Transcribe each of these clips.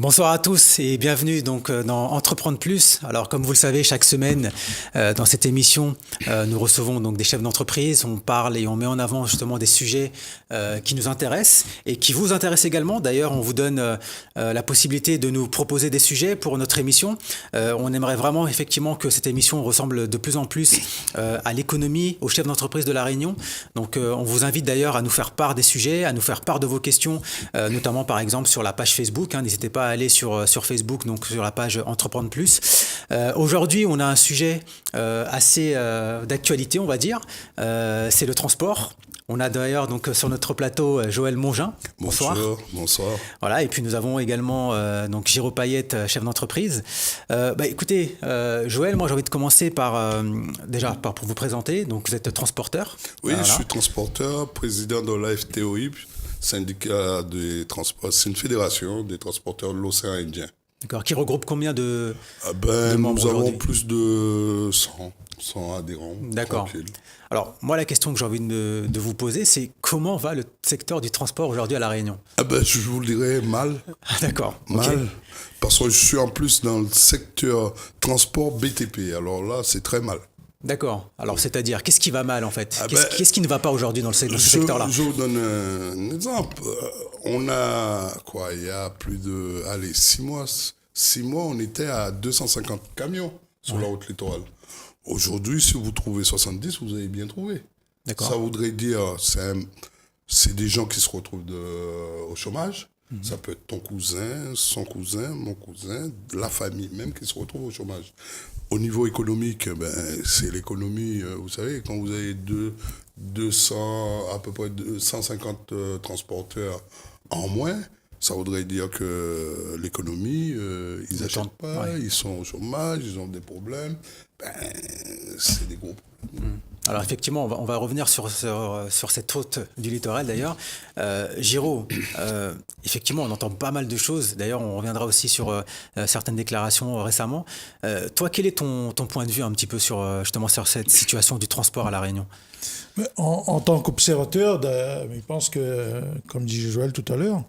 Bonsoir à tous et bienvenue donc dans Entreprendre Plus. Alors comme vous le savez, chaque semaine dans cette émission, nous recevons donc des chefs d'entreprise, on parle et on met en avant justement des sujets qui nous intéressent et qui vous intéressent également. D'ailleurs, on vous donne la possibilité de nous proposer des sujets pour notre émission. On aimerait vraiment effectivement que cette émission ressemble de plus en plus à l'économie, aux chefs d'entreprise de La Réunion. Donc on vous invite d'ailleurs à nous faire part des sujets, à nous faire part de vos questions, notamment par exemple sur la page Facebook. N'hésitez pas à aller sur Facebook, donc sur la page Entreprendre Plus. Aujourd'hui, on a un sujet assez d'actualité, on va dire. C'est le transport. On a d'ailleurs donc sur notre plateau Joël Mongin. Bonsoir. Bonsoir. Voilà, et puis nous avons également donc Giro Payette, chef d'entreprise. Écoutez, Joël, moi j'ai envie de commencer par pour vous présenter. Donc vous êtes transporteur. Oui, voilà. Je suis transporteur, président de l'AFTOI, syndicat des transports. C'est une fédération des transporteurs de l'océan Indien. D'accord. Qui regroupe combien de membres? Nous avons plus de 100 adhérents. D'accord. Tranquille. Alors, moi, la question que j'ai envie de vous poser, c'est comment va le secteur du transport aujourd'hui à La Réunion? Je vous le dirais mal. D'accord. Mal. Okay. Parce que je suis en plus dans le secteur transport BTP. Alors là, c'est très mal. D'accord. Alors, c'est-à-dire, qu'est-ce qui va mal en fait? Qu'est-ce qui ne va pas aujourd'hui dans ce secteur-là? Je vous donne un exemple. On a, il y a plus de 6 mois. 6 mois, on était à 250 camions sur la route littorale. Aujourd'hui, si vous trouvez 70, vous avez bien trouvé. D'accord. Ça voudrait dire, c'est des gens qui se retrouvent au chômage. Mm-hmm. Ça peut être ton cousin, son cousin, mon cousin, la famille même qui se retrouve au chômage. Au niveau économique, c'est l'économie, vous savez, quand vous avez à peu près 250 transporteurs en moins, ça voudrait dire que l'économie, ils n'achètent pas, ils sont au chômage, ils ont des problèmes. C'est des gros problèmes. Alors effectivement, on va revenir sur cette route du littoral d'ailleurs. Giro, effectivement, on entend pas mal de choses. D'ailleurs, on reviendra aussi sur certaines déclarations récemment. Toi, quel est ton point de vue un petit peu sur cette situation du transport à La Réunion? En tant qu'observateur, je pense que, comme dit Joël tout à l'heure,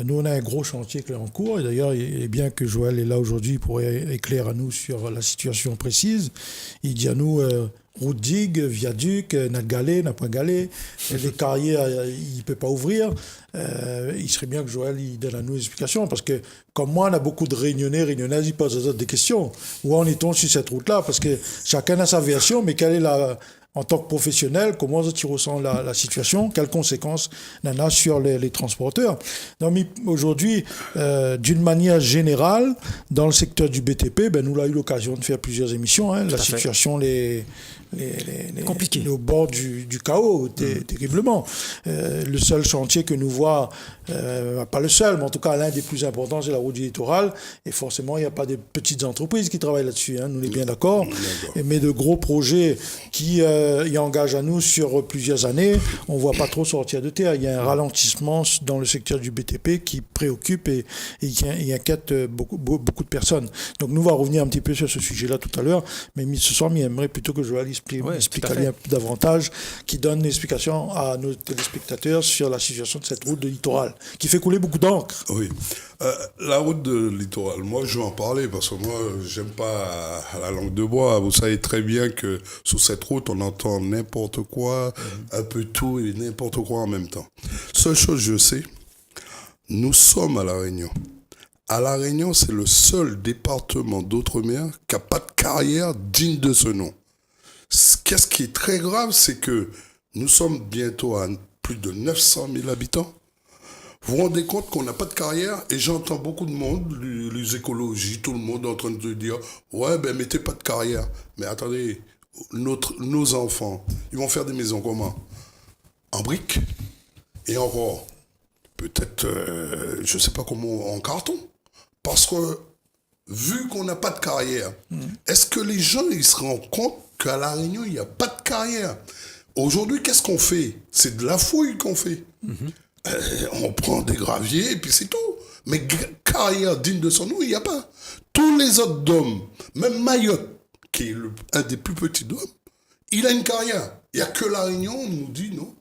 nous, on a un gros chantier qui est en cours. Et d'ailleurs, il est bien que Joël est là aujourd'hui pour éclairer à nous sur la situation précise. Il dit à nous, route digue, viaduc, n'a pas galé, les carrières, il ne peut pas ouvrir. Il serait bien que Joël il donne à nous des explications. Parce que, comme moi, on a beaucoup de réunionnaises, ils posent des questions. Où en est-on sur cette route-là? Parce que chacun a sa version, mais quelle est en tant que professionnel, comment tu ressens la situation? Quelles conséquences en a sur les transporteurs? Donc, aujourd'hui, d'une manière générale, dans le secteur du BTP, nous avons eu l'occasion de faire plusieurs émissions. La situation, compliqué. Au bord du chaos, terriblement. Le seul chantier que nous voit, pas le seul, mais en tout cas l'un des plus importants, c'est la route du littoral. Et forcément, il n'y a pas de petites entreprises qui travaillent là-dessus. Nous, on est bien d'accord. Mais de gros projets qui y engagent à nous sur plusieurs années, on ne voit pas trop sortir de terre. Il y a un ralentissement dans le secteur du BTP qui préoccupe et qui inquiète beaucoup de personnes. Donc, nous, on va revenir un petit peu sur ce sujet-là tout à l'heure. Mais ce soir, il aimerait plutôt que Joël explique un peu davantage, qui donne une explication à nos téléspectateurs sur la situation de cette route de littoral, qui fait couler beaucoup d'encre. Oui. La route de littoral, moi je vais en parler parce que moi j'aime pas la langue de bois. Vous savez très bien que sur cette route on entend n'importe quoi, un peu tout et n'importe quoi en même temps. Seule chose je sais, nous sommes à La Réunion. À La Réunion, c'est le seul département d'outre-mer qui n'a pas de carrière digne de ce nom. Qu'est-ce qui est très grave, c'est que nous sommes bientôt à plus de 900 000 habitants. Vous vous rendez compte qu'on n'a pas de carrière? Et j'entends beaucoup de monde, les écologistes, tout le monde en train de dire « Ouais, mettez pas de carrière. » Mais attendez, nos enfants, ils vont faire des maisons comment? En briques? Et encore, peut-être, je sais pas comment, en carton? Parce que, vu qu'on n'a pas de carrière, est-ce que les gens, ils se rendent compte qu'à La Réunion, il n'y a pas de carrière? Aujourd'hui, qu'est-ce qu'on fait? C'est de la fouille qu'on fait. On prend des graviers et puis c'est tout. Mais carrière digne de son nom, il n'y a pas. Tous les autres dômes, même Mayotte, qui est un des plus petits dômes, il a une carrière. Il n'y a que La Réunion, on nous dit non.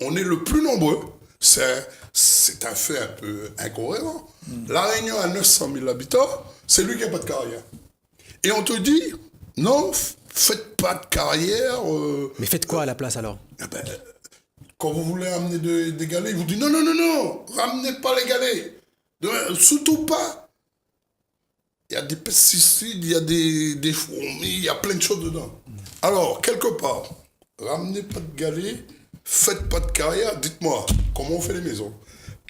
On est le plus nombreux. c'est un fait un peu incohérent. La Réunion a 900 000 habitants, c'est lui qui n'a pas de carrière. Et on te dit, non, faites pas de carrière. Mais faites quoi à la place alors? Quand vous voulez amener des galets, ils vous disent non, ramenez pas les galets. Surtout pas. Il y a des pesticides, il y a des fourmis, il y a plein de choses dedans. Alors, quelque part, ramenez pas de galets, faites pas de carrière. Dites-moi, comment on fait les maisons?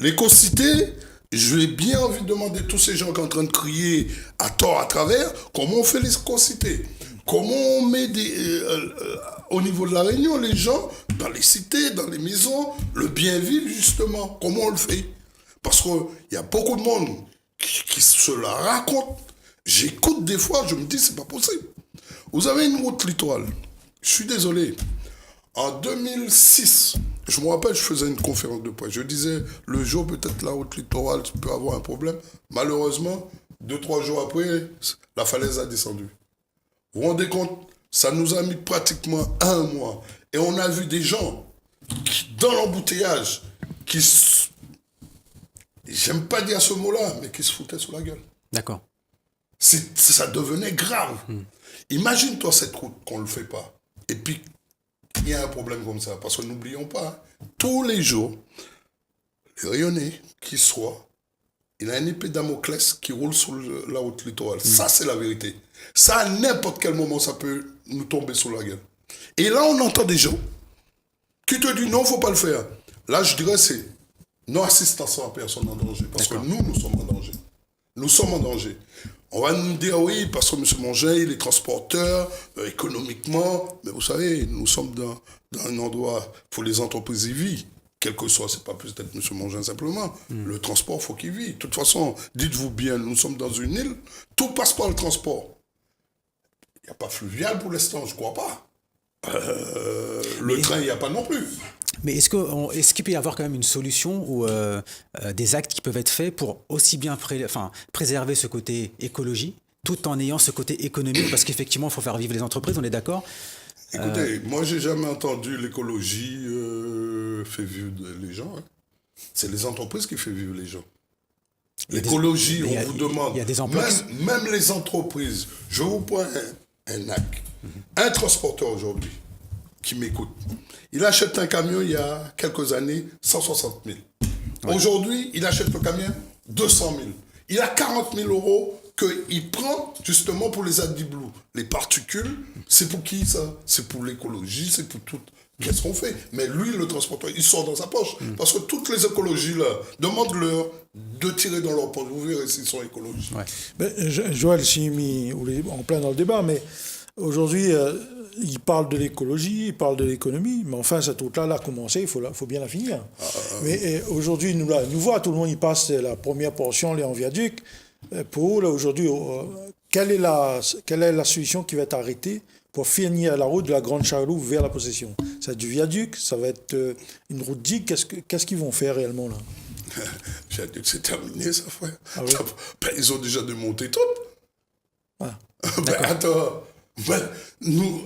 L'éco-cité, j'ai bien envie de demander à tous ces gens qui sont en train de crier à tort, à travers, comment on fait l'éco-cité? Comment on met au niveau de la Réunion, les gens, dans les cités, dans les maisons, le bien-vivre, justement, comment on le fait? Parce qu'il y a beaucoup de monde qui se la raconte. J'écoute des fois, je me dis, c'est pas possible. Vous avez une route littorale. Je suis désolé. En 2006, je me rappelle, je faisais une conférence de presse. Je disais, le jour, peut-être la route littorale peut avoir un problème. Malheureusement, 2-3 jours après, la falaise a descendu. Vous vous rendez compte? Ça nous a mis pratiquement 1 mois. Et on a vu des gens qui, dans l'embouteillage, j'aime pas dire ce mot-là, mais qui se foutaient sur la gueule. D'accord. Ça devenait grave. Imagine-toi cette route qu'on ne le fait pas. Et puis, il y a un problème comme ça. Parce que n'oublions pas, tous les jours, les Rayonnais qui soient, il a une épée Damoclès qui roule sur la route littorale. Ça, c'est la vérité. Ça, à n'importe quel moment, ça peut nous tomber sur la gueule. Et là, on entend des gens qui te disent non, il ne faut pas le faire. Là, je dirais, c'est non-assistance à personne en danger. Parce que nous sommes en danger. Nous sommes en danger. On va nous dire, oui, parce que M. Mongin, il est transporteur, économiquement. Mais vous savez, nous sommes dans un endroit, il faut les entreprises y vivent. Quel que soit, c'est pas peut-être M. Mongin simplement. Le transport, il faut qu'il vive. De toute façon, dites-vous bien, nous sommes dans une île, tout passe par le transport. Il n'y a pas fluvial pour l'instant, je ne crois pas. Le train, il n'y a pas non plus. Mais est-ce qu'il peut y avoir quand même une solution ou des actes qui peuvent être faits pour aussi bien préserver ce côté écologie, tout en ayant ce côté économique, parce qu'effectivement, il faut faire vivre les entreprises, on est d'accord? Écoutez, moi, j'ai jamais entendu l'écologie fait vivre les gens. Hein. C'est les entreprises qui font vivre les gens. L'écologie, on vous demande. Il y a des emplois. Même les entreprises. Je vous prends un acte. Un transporteur aujourd'hui qui m'écoute. Il achète un camion il y a quelques années, 160 000. Ouais. Aujourd'hui, il achète le camion 200 000. Il a 40 000 euros qu'il prend justement pour les addiblous. Les particules, c'est pour qui ça? C'est pour l'écologie, c'est pour tout. Qu'est-ce qu'on fait? Mais lui, le transporteur, il sort dans sa poche. Parce que toutes les écologies là, demandent-leur de tirer dans leur poche. Vous verrez s'ils sont écologiques. Ouais. Joël s'est mis en plein dans le débat, mais aujourd'hui, il parle de l'écologie, il parle de l'économie, mais enfin, cette route-là a commencé, il faut bien la finir. Mais aujourd'hui, nous voit, tout le monde y passe la première portion, les en viaduc. Pour là, aujourd'hui, quelle est la solution qui va être arrêtée pour finir la route de la Grande Charloux vers la possession? Ça va être du viaduc, ça va être une route digue. Qu'est-ce qu'ils vont faire réellement là? Viaduc, c'est terminé, ça, frère. Ah oui? Ils ont déjà démonté tout. Ah,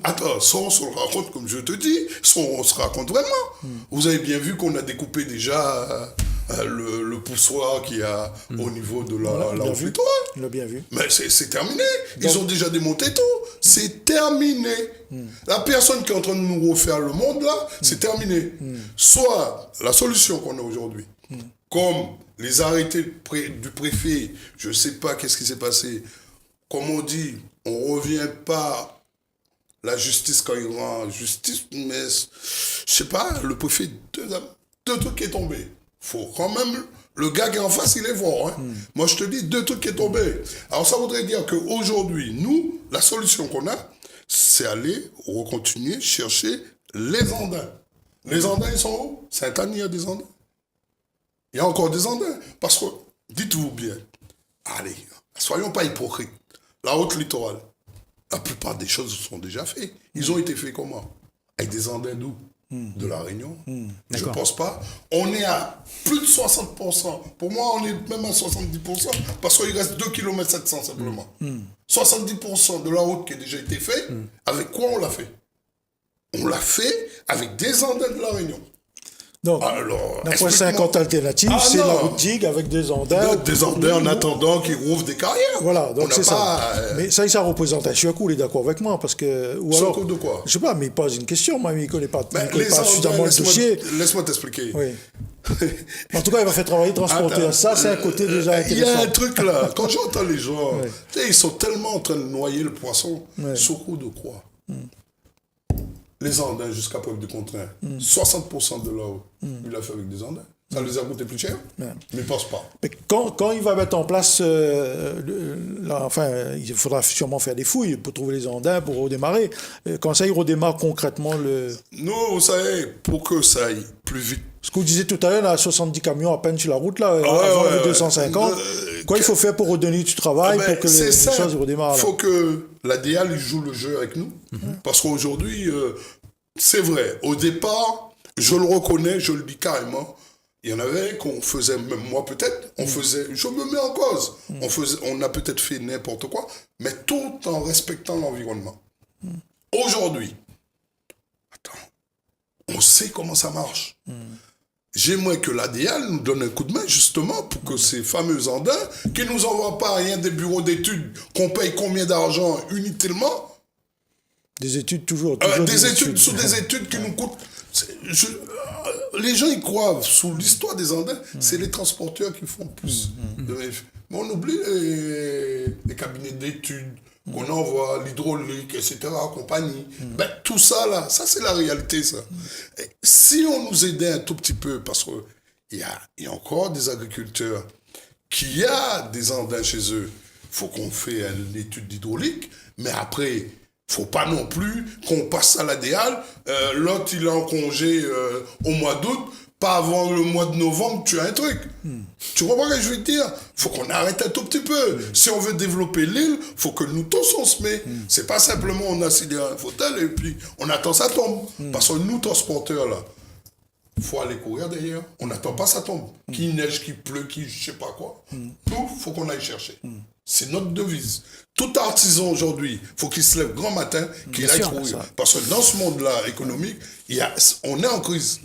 attends, soit on se le raconte comme je te dis, soit on se raconte vraiment. Vous avez bien vu qu'on a découpé déjà le poussoir qu'il y a au niveau de la route littorale. On l'a bien vu. Mais c'est terminé. Ils ont déjà démonté tout. C'est terminé. La personne qui est en train de nous refaire le monde, là, c'est terminé. Soit la solution qu'on a aujourd'hui, comme les arrêtés du préfet, je ne sais pas qu'est-ce qui s'est passé, comme on dit, on ne revient pas la justice quand il rend justice, mais je ne sais pas, le préfet, deux trucs qui est tombé. Faut quand même, le gars qui est en face, il est fort. Hein. Moi, je te dis, 2 trucs qui est tombé. Alors, ça voudrait dire qu'aujourd'hui, nous, la solution qu'on a, c'est aller continuer chercher les Andins. Les Andins, ils sont où? Sainte-Anne, il y a des Andins. Il y a encore des Andins. Parce que, dites-vous bien, allez, soyons pas hypocrites. La route littorale, la plupart des choses sont déjà faites. Ils ont été faits comment? Avec des Andins d'où? De la Réunion. Je ne pense pas. On est à plus de 60%. Pour moi, on est même à 70%, parce qu'il reste 2,7 km simplement. 70% de la route qui a déjà été faite, avec quoi on l'a fait? On l'a fait avec des Andins de la Réunion. Donc, Alors, d'après explique-moi. 50 alternatives, Ah, c'est la non. route digue avec des andins. Des andins en attendant qu'ils rouvrent des carrières. Voilà, On donc n'a c'est pas, ça. Mais ça représente un surcoût, il est d'accord avec moi, parce que... Ou alors, surcoût de quoi? je sais pas, mais il pose une question, moi, mais il ne connaît pas, Ben, connaît pas suffisamment le dossier. Laisse-moi t'expliquer. Oui. En tout cas, il va faire travailler, transporter. Attends, Ça, c'est un côté déjà il y a intéressant. un truc là, quand j'entends les gens, Ouais. tu sais, ils sont tellement en train de noyer le poisson. Ouais. Surcoût de quoi? Les Andins, jusqu'à preuve du contraire, 60% de l'eau, il l'a fait avec des Andins. Ça les a coûté plus cher, mais ils ne pensent pas. Mais quand il va mettre en place, il faudra sûrement faire des fouilles pour trouver les andins, pour redémarrer. Quand ça, il redémarre concrètement le... Nous, vous savez, pour que ça aille plus vite, Ce que vous disiez tout à l'heure, là, 70 camions à peine sur la route, là, ouais, avant ouais, les ouais. 250. Quoi il faut faire pour redonner du travail, pour que les c'est choses redémarrent Il là. faut que la DIAL il joue le jeu avec nous. Parce qu'aujourd'hui, c'est vrai, au départ, je le reconnais, je le dis carrément, il y en avait qu'on faisait, même moi peut-être, je me mets en cause. On a peut-être fait n'importe quoi, mais tout en respectant l'environnement. Aujourd'hui, attends, on sait comment ça marche. J'aimerais que l'ADL nous donne un coup de main, justement, pour que ces fameux andins, qui ne nous envoient pas rien des bureaux d'études, qu'on paye combien d'argent inutilement, Des études toujours des études sous des études qui nous coûtent... les gens y croient, sous l'histoire des andins, c'est les transporteurs qui font plus. Mais on oublie les cabinets d'études, qu'on envoie, l'hydraulique, etc., compagnie. Ben, tout ça, là, ça, c'est la réalité, ça. Et si on nous aidait un tout petit peu, parce qu'il y a encore des agriculteurs qui a des andins chez eux, il faut qu'on fasse une étude d'hydraulique, mais après, il ne faut pas non plus qu'on passe à la DEAL, l'autre, il est en congé au mois d'août, pas avant le mois de novembre, tu as un truc. Tu comprends ce que je veux te dire? Faut qu'on arrête un tout petit peu. Si on veut développer l'île, faut que nous tous on se met. C'est pas simplement on assis derrière un fauteuil et puis on attend ça tombe. Parce que nous, transporteurs, là, faut aller courir derrière. On n'attend pas ça tombe. Qu'il neige, qu'il pleut, qu'il je sais pas quoi. Nous, faut qu'on aille chercher. C'est notre devise. Tout artisan aujourd'hui, faut qu'il se lève grand matin, qu'il Bien aille sûr, courir. ça. Parce que dans ce monde-là économique, on est en crise.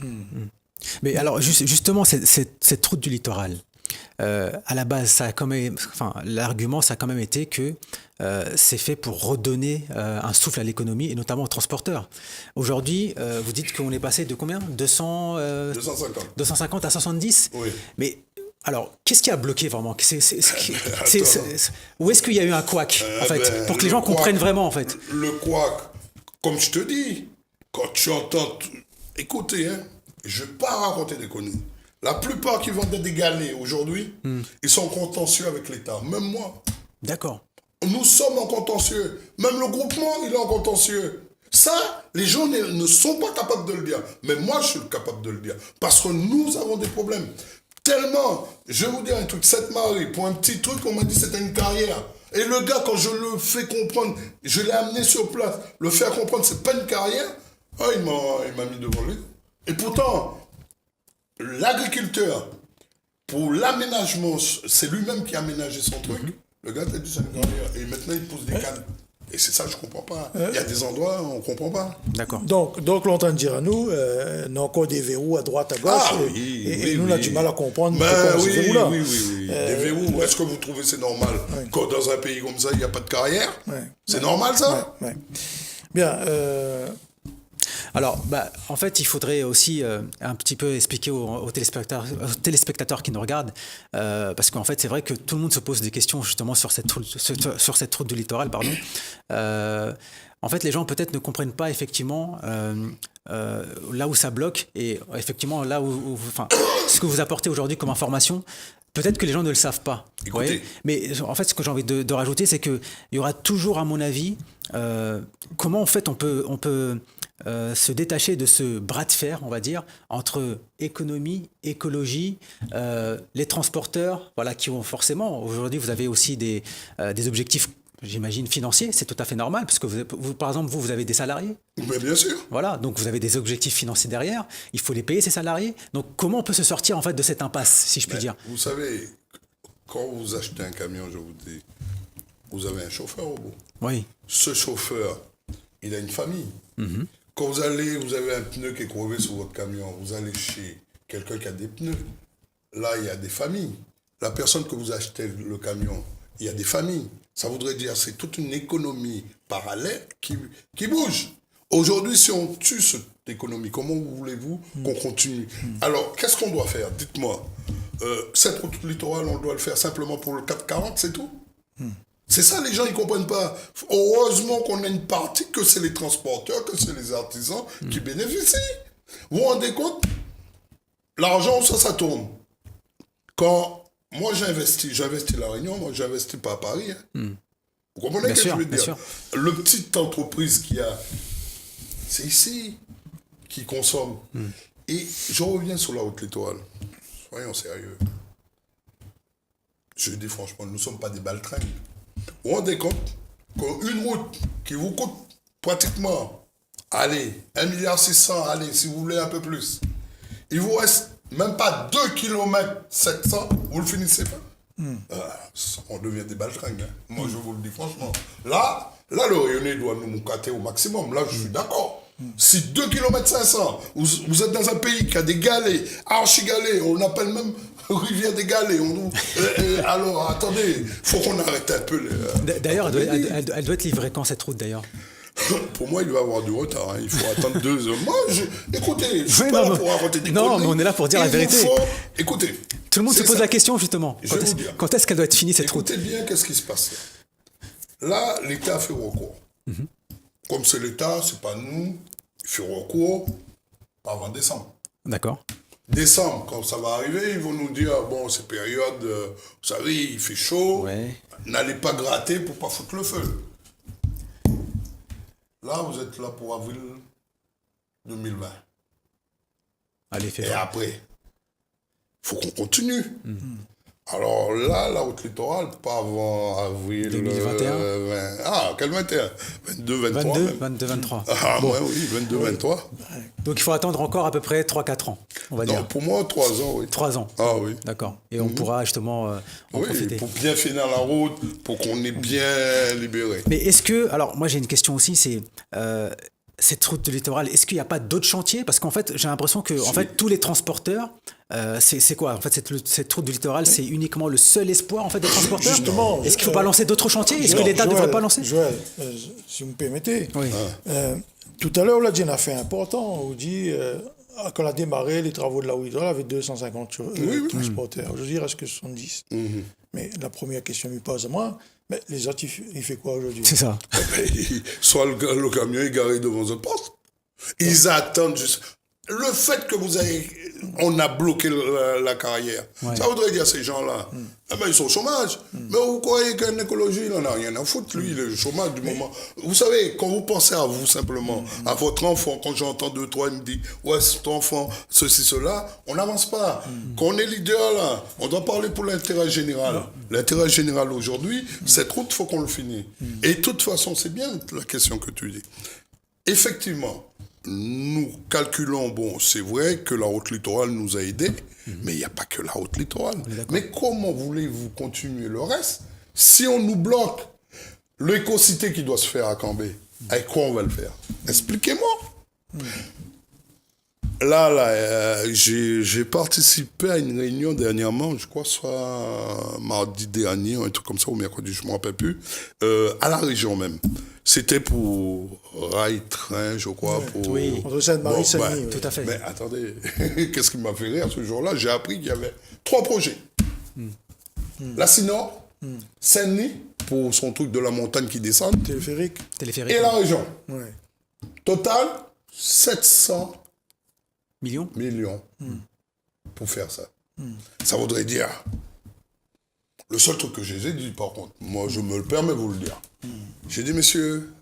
Mais alors, justement, cette route du littoral, à la base, ça a quand même, enfin, l'argument, ça a quand même été que c'est fait pour redonner un souffle à l'économie et notamment aux transporteurs. Aujourd'hui, vous dites qu'on est passé de combien 250. 250 à 70. Oui. Mais alors, qu'est-ce qui a bloqué vraiment Où est-ce qu'il y a eu un couac, en fait, pour que les gens comprennent vraiment, en fait? Le couac, comme je te dis, quand tu entends... Écoutez, hein, je ne vais pas raconter des conneries. La plupart qui vendent des galets aujourd'hui, ils sont contentieux avec l'État. Même moi. D'accord. Nous sommes en contentieux. Même le groupement, il est en contentieux. Ça, les gens ne sont pas capables de le dire. Mais moi, je suis capable de le dire. Parce que nous avons des problèmes. Tellement, je vais vous dire un truc, cette marée, pour un petit truc, on m'a dit que c'était une carrière. Et le gars, quand je le fais comprendre, je l'ai amené sur place, le faire comprendre, c'est pas une carrière, il m'a mis devant lui. Et pourtant, l'agriculteur, pour l'aménagement, c'est lui-même qui a aménagé son truc. Le gars t'a dit c'est une carrière. Et maintenant, il pose des cannes. Et c'est ça, je comprends pas. Il y a des endroits où on comprend pas. D'accord. Donc l'on entend dire à nous, on a encore des verrous à droite, à gauche, et nous, on a du mal à comprendre pourquoi ces verrous-là. Oui. Des verrous, est-ce que vous trouvez c'est normal quand dans un pays comme ça, il n'y a pas de carrière? C'est normal, ça? Ouais. Bien. Alors, en fait, il faudrait aussi un petit peu expliquer aux téléspectateurs qui nous regardent, parce qu'en fait, c'est vrai que tout le monde se pose des questions justement sur cette route du littoral, pardon. En fait, les gens peut-être ne comprennent pas effectivement là où ça bloque et effectivement là où ce que vous apportez aujourd'hui comme information. Peut-être que les gens ne le savent pas. Écoutez. Mais en fait, ce que j'ai envie de rajouter, c'est qu'il y aura toujours, à mon avis, comment en fait on peut se détacher de ce bras de fer, on va dire, entre économie, écologie, les transporteurs, voilà, qui ont forcément, aujourd'hui, vous avez aussi des objectifs, j'imagine, financiers, c'est tout à fait normal, parce que vous, par exemple, vous avez des salariés. Mais bien sûr. Voilà, donc vous avez des objectifs financiers derrière, il faut les payer, ces salariés. Donc comment on peut se sortir, en fait, de cette impasse, si je puis dire? Vous savez, quand vous achetez un camion, je vous dis, vous avez un chauffeur au bout. Oui. Ce chauffeur, il a une famille. Quand vous avez un pneu qui est crevé sur votre camion, vous allez chez quelqu'un qui a des pneus. Là, il y a des familles. La personne que vous achetez le camion, il y a des familles. Ça voudrait dire c'est toute une économie parallèle qui bouge. Aujourd'hui, si on tue cette économie, comment voulez-vous qu'on continue? Alors, qu'est-ce qu'on doit faire? Dites-moi. Cette route littorale, on doit le faire simplement pour le 440, c'est tout? C'est ça, les gens, ils ne comprennent pas. Heureusement qu'on a une partie, que c'est les transporteurs, que c'est les artisans qui bénéficient. Vous vous rendez compte? L'argent, ça tourne. Quand moi j'investis La Réunion, moi j'investis pas à Paris. Vous comprenez ce que je veux dire? Le petite entreprise qu'il y a, c'est ici qui consomme. Et je reviens sur la route littorale. Soyons sérieux. Je dis franchement, nous ne sommes pas des baltringues. Vous vous rendez compte qu'une route qui vous coûte pratiquement, allez, 1,6 milliard, allez, si vous voulez un peu plus, il vous reste même pas 2 km 700, vous le finissez pas. On devient des baltringues. Moi, je vous le dis franchement. Là, le Réunionnais doit nous moucater au maximum. Là, je suis d'accord. Si 2 km 500, vous êtes dans un pays qui a des galets, archi-galets, on appelle même rivière des galets. Alors, attendez, il faut qu'on arrête un peu. D'ailleurs, elle doit être livrée quand cette route d'ailleurs? Pour moi, il va y avoir du retard. Il faut attendre 2 heures. Moi, écoutez, je suis pas là pour raconter des conneries. Non, mais on est là pour dire la vérité. Écoutez. Tout le monde se pose la question, justement. Quand est-ce qu'elle doit être finie, cette route? Écoutez bien, qu'est-ce qui se passe là, l'État fait recours. Comme c'est l'État, c'est pas nous. Il fait recours avant décembre. D'accord. Décembre, quand ça va arriver, ils vont nous dire, bon, c'est période, vous savez, il fait chaud. Ouais. N'allez pas gratter pour pas foutre le feu. Là, vous êtes là pour avril 2020. Allez, et après, il faut qu'on continue. Alors là, la route littorale, pas avant avril 2021. Quel 21? 22, 23 22, 23. Ah, bon. Oui, 22, 23. Donc il faut attendre encore à peu près 3-4 ans, on va dire. Non, pour moi, 3 ans, oui. 3 ans. Ah oui. D'accord. Et on pourra justement en profiter. Pour bien finir la route, pour qu'on ait bien libéré. Mais est-ce que... Alors, moi, j'ai une question aussi, c'est... cette route de littoral, est-ce qu'il n'y a pas d'autres chantiers? Parce qu'en fait, j'ai l'impression que tous les transporteurs, c'est quoi? En fait, cette route du littoral, c'est uniquement le seul espoir en fait, des transporteurs? Justement. Est-ce qu'il ne faut pas lancer d'autres chantiers? Est-ce que l'État ne devrait pas lancer? Joël, si vous me permettez. Oui. Tout à l'heure, on a dit un affaire important. On dit, quand on a démarré les travaux de la route littorale, avec 250 transporteurs. Aujourd'hui, il reste que 70. Mais la première question me pose à moi, mais les autres, il fait quoi aujourd'hui? C'est ça. Soit le camion est garé devant votre porte. Ils attendent juste. Le fait que on a bloqué la carrière, ça voudrait dire ces gens-là, ils sont au chômage. Mais vous croyez qu'un écologie, il n'en a rien à foutre, lui, il est au chômage du moment. Vous savez, quand vous pensez à vous simplement, à votre enfant, quand j'entends 2, 3, il me dit, ouais, cet enfant, ceci, cela, on n'avance pas. Quand on est leader là, on doit parler pour l'intérêt général. L'intérêt général aujourd'hui, cette route, il faut qu'on le finisse. Et de toute façon, c'est bien la question que tu dis. Effectivement, nous calculons, bon, c'est vrai que la route littorale nous a aidés, mais il n'y a pas que la route littorale. Mais comment voulez-vous continuer le reste si on nous bloque l'éco-cité qui doit se faire à Cambé? Avec quoi on va le faire? Expliquez-moi. Là, j'ai participé à une réunion dernièrement, je crois soit mardi dernier, un truc comme ça, ou mercredi, je ne me rappelle plus, à la région même. C'était pour rail-train, je crois. Oui, entre Sainte-Marie et Saint-Denis. Tout à fait. Mais attendez, qu'est-ce qui m'a fait rire ce jour-là? J'ai appris qu'il y avait 3 projets. La Sinor, Saint-Denis, pour son truc de la montagne qui descend. Téléphérique. Et la région. Ouais. Total, 700 millions pour faire ça. Ça voudrait dire... Le seul truc que j'ai dit, par contre, moi je me le permets de vous le dire. J'ai dit, messieurs,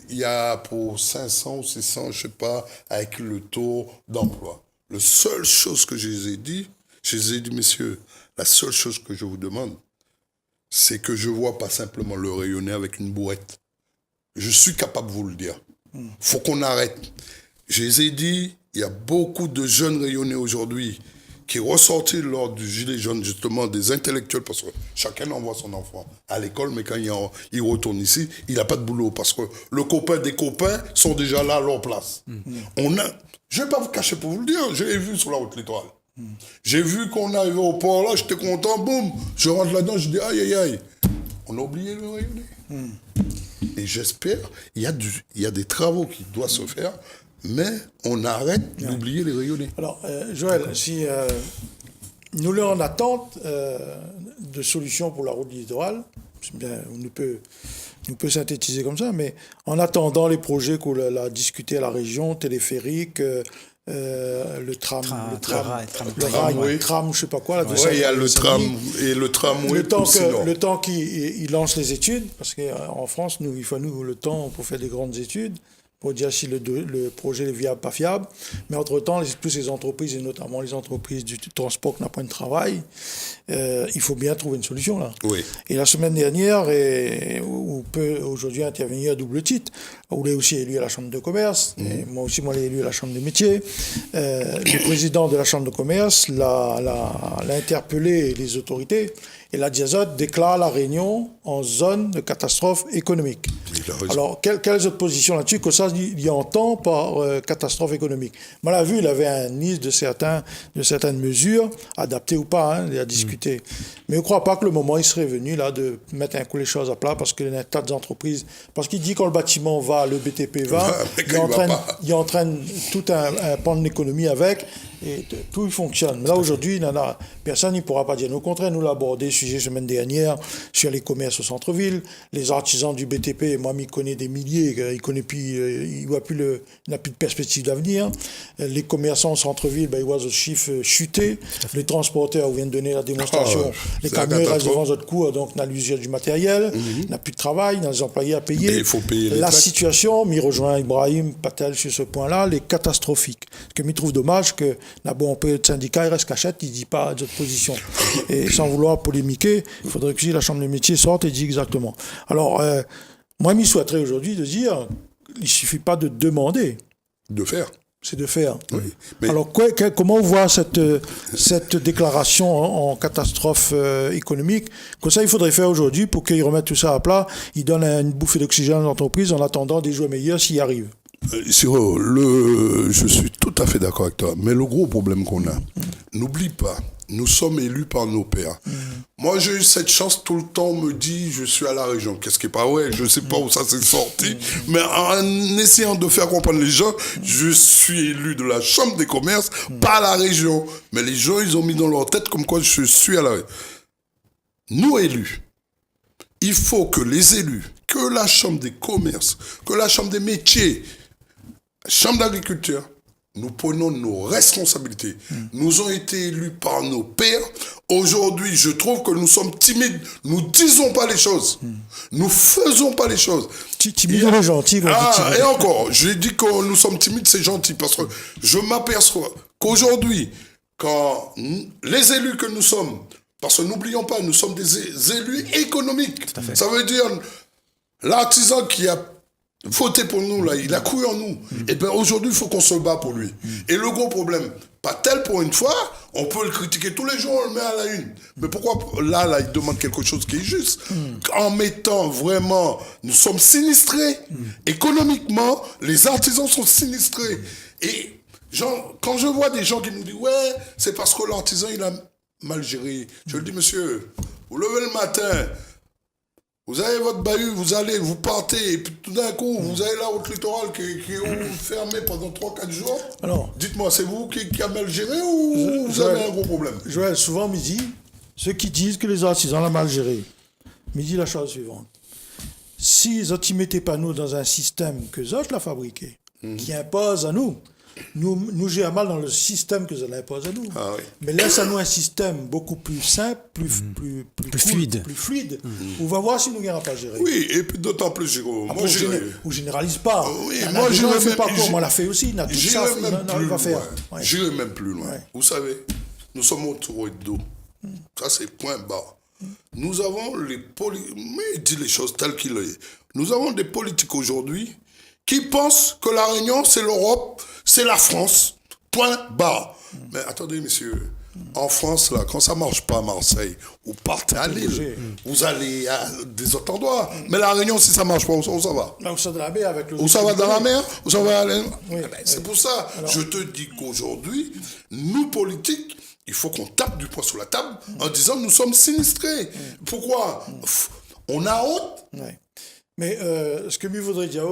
il y a pour 500 ou 600, je ne sais pas, avec le taux d'emploi. La seule chose que je les ai dit, messieurs, la seule chose que je vous demande, c'est que je ne vois pas simplement le rayonner avec une bourrette. Je suis capable de vous le dire. Il faut qu'on arrête. Je les ai dit, il y a beaucoup de jeunes rayonnés aujourd'hui qui est ressorti lors du Gilet jaune, justement, des intellectuels, parce que chacun envoie son enfant à l'école, mais quand il retourne ici, il n'a pas de boulot, parce que le copain des copains sont déjà là à leur place. Je ne vais pas vous cacher pour vous le dire, j'ai vu sur la route littorale. J'ai vu qu'on arrivait au port là, j'étais content, boum, je rentre là-dedans, je dis aïe aïe aïe. On a oublié le rayonné. Et j'espère, il y a des travaux qui doivent se faire, mais on arrête d'oublier les rayonnés. Alors, Joël, si nous sommes en attente de solutions pour la route littorale, c'est bien, on peut synthétiser comme ça, mais en attendant les projets qu'on a discutés à la région, téléphérique, le tram, le tram, je sais pas quoi. Oui, il y a le tram et le tramway. Le temps qu'il lance les études, parce qu'en France, il faut le temps pour faire des grandes études, pour dire si le projet est viable, pas fiable. Mais entre-temps, toutes ces entreprises, et notamment les entreprises du transport qui n'ont pas de travail, il faut bien trouver une solution là. Oui. Et la semaine dernière, on peut aujourd'hui intervenir à double titre. On est aussi élu à la Chambre de commerce, et moi aussi, je l'ai élu à la Chambre des métiers. Le président de la Chambre de commerce l'a interpellé les autorités, et la DIAZOT déclare la Réunion en zone de catastrophe économique. Alors, quelle est votre position là-dessus? Que ça, il y entend par catastrophe économique. Moi, on l'a vu, il avait un liste de certaines mesures, adaptées ou pas, il a discuté. Mais je ne crois pas que le moment, il serait venu là de mettre un coup les choses à plat, parce qu'il y a un tas d'entreprises. Parce qu'il dit quand le bâtiment va, le BTP va, il entraîne tout un pan de l'économie avec, et tout fonctionne. Mais là, aujourd'hui, personne ne pourra pas dire. Au contraire, nous l'avons abordé, sujet semaine dernière, sur les commerces au centre-ville, les artisans du BTP, moi, il connaît des milliers, il n'a plus de perspective d'avenir. Les commerçants au centre-ville, ils voient ce chiffre chuter. Les transporteurs, vous venez de donner la démonstration, les camions restent devant votre cours, donc on a l'usure du matériel, on n'a plus de travail, on a des employés à payer. Et il faut payer les la tracts. Situation, m'y rejoint Ibrahim Patel sur ce point-là, elle est catastrophique. Ce que m'y trouve dommage que d'abord un peu de syndicat, il reste cachette, il ne dit pas de position. Et sans vouloir polémiquer, il faudrait que la Chambre des métiers sorte et dise exactement. Alors, moi, je souhaiterais aujourd'hui de dire, il ne suffit pas de demander. De faire. C'est de faire. Oui, mais... Alors, comment on voit cette déclaration en catastrophe économique? Comme ça, il faudrait faire aujourd'hui pour qu'ils remettent tout ça à plat. Ils donnent une bouffée d'oxygène à l'entreprise en attendant des jours meilleurs s'ils y arrivent. Siro, je suis tout à fait d'accord avec toi. Mais le gros problème qu'on a, n'oublie pas, nous sommes élus par nos pairs. Moi, j'ai eu cette chance, tout le temps, on me dit, je suis à la région. Qu'est-ce qui est pas vrai? Je ne sais pas où ça s'est sorti. Mais en essayant de faire comprendre les gens, je suis élu de la Chambre des commerces, pas la région. Mais les gens, ils ont mis dans leur tête comme quoi je suis à la région. Nous, élus, il faut que les élus, que la Chambre des commerces, que la Chambre des métiers, Chambre d'agriculture, nous prenons nos responsabilités. Nous avons été élus par nos pairs. Aujourd'hui, je trouve que nous sommes timides. Nous ne disons pas les choses. Nous ne faisons pas les choses. Timide ou gentil. Et encore, je dis que nous sommes timides, c'est gentil. Parce que je m'aperçois qu'aujourd'hui, quand les élus que nous sommes, parce que n'oublions pas, nous sommes des élus économiques. Ça veut dire l'artisan qui a voté pour nous, là, il a cru en nous. Et bien aujourd'hui, il faut qu'on se bat pour lui. Et le gros problème, pas tel pour une fois, on peut le critiquer tous les jours, on le met à la une. Mais pourquoi là, il demande quelque chose qui est juste? En mettant vraiment, nous sommes sinistrés. Économiquement, les artisans sont sinistrés. Et quand je vois des gens qui nous disent, ouais, c'est parce que l'artisan, il a mal géré. Je lui dis, monsieur, vous levez le matin, vous avez votre bahut, vous partez, et puis tout d'un coup, vous avez la route littorale qui est fermée pendant 3-4 jours. Alors, dites-moi, c'est vous qui a mal géré ou vous avez un gros problème? Joël, souvent, me dit, ceux qui disent que les artisans l'ont mal géré, me dit la chose suivante. Si ils ne mettaient pas nous dans un système que les autres l'ont fabriqué, qui impose à nous, nous gérons mal dans le système que ça impose à nous. Ah, oui. Mais laisse-nous un système beaucoup plus simple, plus fluide. Plus fluide. On va voir si nous n'avons pas géré. Oui, et puis d'autant plus, Jérôme. Moi, on ne généralise pas. Oui, moi, je ne fais pas quoi. Moi, on l'a fait aussi. J'irai même plus loin. Ouais. Vous savez, nous sommes autour d'eau. Ça, c'est point bas. Nous avons mais il dit les choses telles qu'il est. Nous avons des politiques aujourd'hui qui pensent que la Réunion, c'est l'Europe, c'est la France, point barre. Mais attendez, messieurs, En France, là, quand ça marche pas à Marseille, vous partez à Lille, vous allez à des autres endroits. Mais la Réunion, si ça marche pas, où ça va? Là, où ça de la mer avec le. Où ça va dans la mer? Où ça va aller? Oui. Eh ben, c'est pour ça. Alors- Je te dis qu'aujourd'hui, nous, politiques, il faut qu'on tape du poing sur la table en disant nous sommes sinistrés. Pourquoi? On a honte. Ouais. Mais ce que me voudrait dire,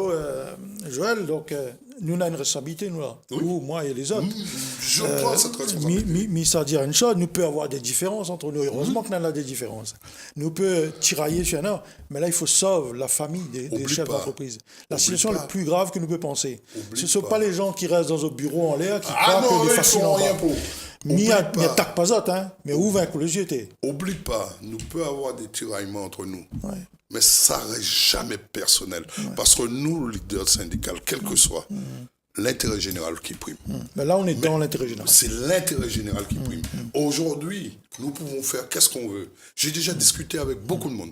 Joël, donc, nous, on a une responsabilité, nous, là. Oui. Ou moi et les autres. Je prends cette responsabilité. Mais ça dire une chose, nous peut avoir des différences entre nous. Heureusement qu'on a des différences. Nous peut tirailler sur un, mais là, il faut sauver la famille des Oublie chefs pas. d'entreprise. La Oublie situation pas. la plus grave que nous peut penser. Oublie Ce ne sont pas. pas les gens qui restent dans un bureau en l'air, qui Ah croient non, que les eux, ils faciles font en rien bas. pour. Ni à Oublie pas. tac pas autre, hein, mais où va le jeter. Oublie pas, nous peut avoir des tiraillements entre nous. Ouais. Mais ça reste jamais personnel. Parce que nous, leaders syndicaux, quel que soit, l'intérêt général qui prime. Mais là, on est dans l'intérêt général. C'est l'intérêt général qui prime. Aujourd'hui, nous pouvons faire qu'est-ce qu'on veut. J'ai déjà discuté avec beaucoup de monde.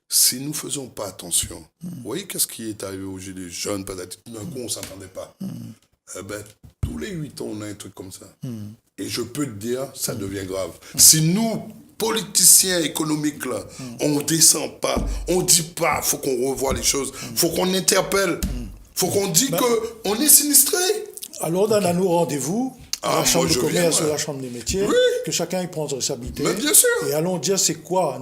Si nous ne faisons pas attention, vous voyez qu'est-ce qui est arrivé aux Gilets jaunes, peut-être d'un coup on ne s'attendait pas. Eh ben, tous les 8 ans, on a un truc comme ça. Et je peux te dire, ça devient grave. Si nous, politiciens économiques, là, on ne descend pas, on ne dit pas, il faut qu'on revoie les choses, il faut qu'on interpelle, il faut qu'on dise qu'on est sinistré. Alors, on a nos rendez-vous à Ah, la chambre moi, de je commerce viens, ou la chambre des métiers, Oui. que chacun y prend ses responsabilités. Mais bien sûr. Et allons dire c'est quoi,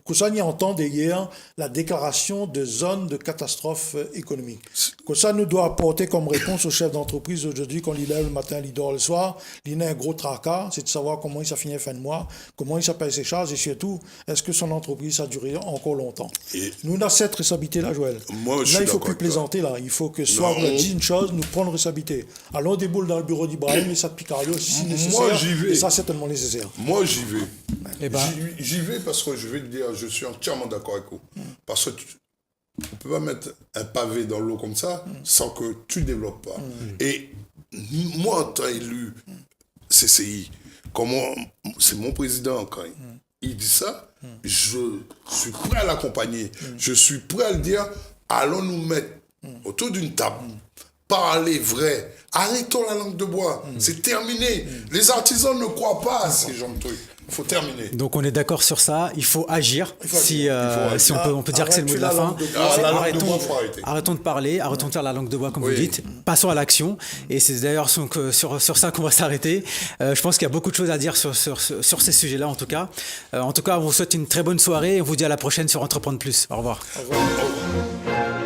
que ça y entend hier la déclaration de zone de catastrophe économique. Que ça nous doit apporter comme réponse aux chefs d'entreprise aujourd'hui, quand il lève le matin, il dort le soir, il a un gros tracas, c'est de savoir comment il s'affinit fin de mois, comment il s'appelle ses charges et surtout, est-ce que son entreprise a duré encore longtemps. Et- Nous, on a cette responsabilité-là, Joël. Moi, je là, suis il ne faut d'accord plus avec toi. plaisanter, là. Il faut que soit on a dit une chose, nous prendre responsabilité. Allons déboule dans le bureau d'Ibrahim et ça de Picario si nécessaire. j'y vais. Et ça, c'est tellement nécessaire. Moi, j'y vais. Eh ben- J'y vais parce que je vais te dire, je suis entièrement d'accord avec vous. Parce que on ne peut pas mettre un pavé dans l'eau comme ça sans que tu ne développes pas. Et moi, en tant qu'élu CCI, c'est mon président quand il dit ça, je suis prêt à l'accompagner. Je suis prêt à le dire, allons nous mettre autour d'une table. Parler vrai. Arrêtons la langue de bois. C'est terminé. Les artisans ne croient pas à ces genres de trucs. Il faut terminer. Donc on est d'accord sur ça, il faut agir. faut Si, agir. si on peut dire que c'est le mot de la fin. La langue de Arrêtons, bois, faut arrêter. arrêtons de parler, arrêtons de faire la langue de bois comme Oui. vous dites. Passons à l'action. Et c'est d'ailleurs sur ça qu'on va s'arrêter. Je pense qu'il y a beaucoup de choses à dire sur ces sujets-là en tout cas. On vous souhaite une très bonne soirée et on vous dit à la prochaine sur Entreprendre Plus. Au revoir. Au revoir.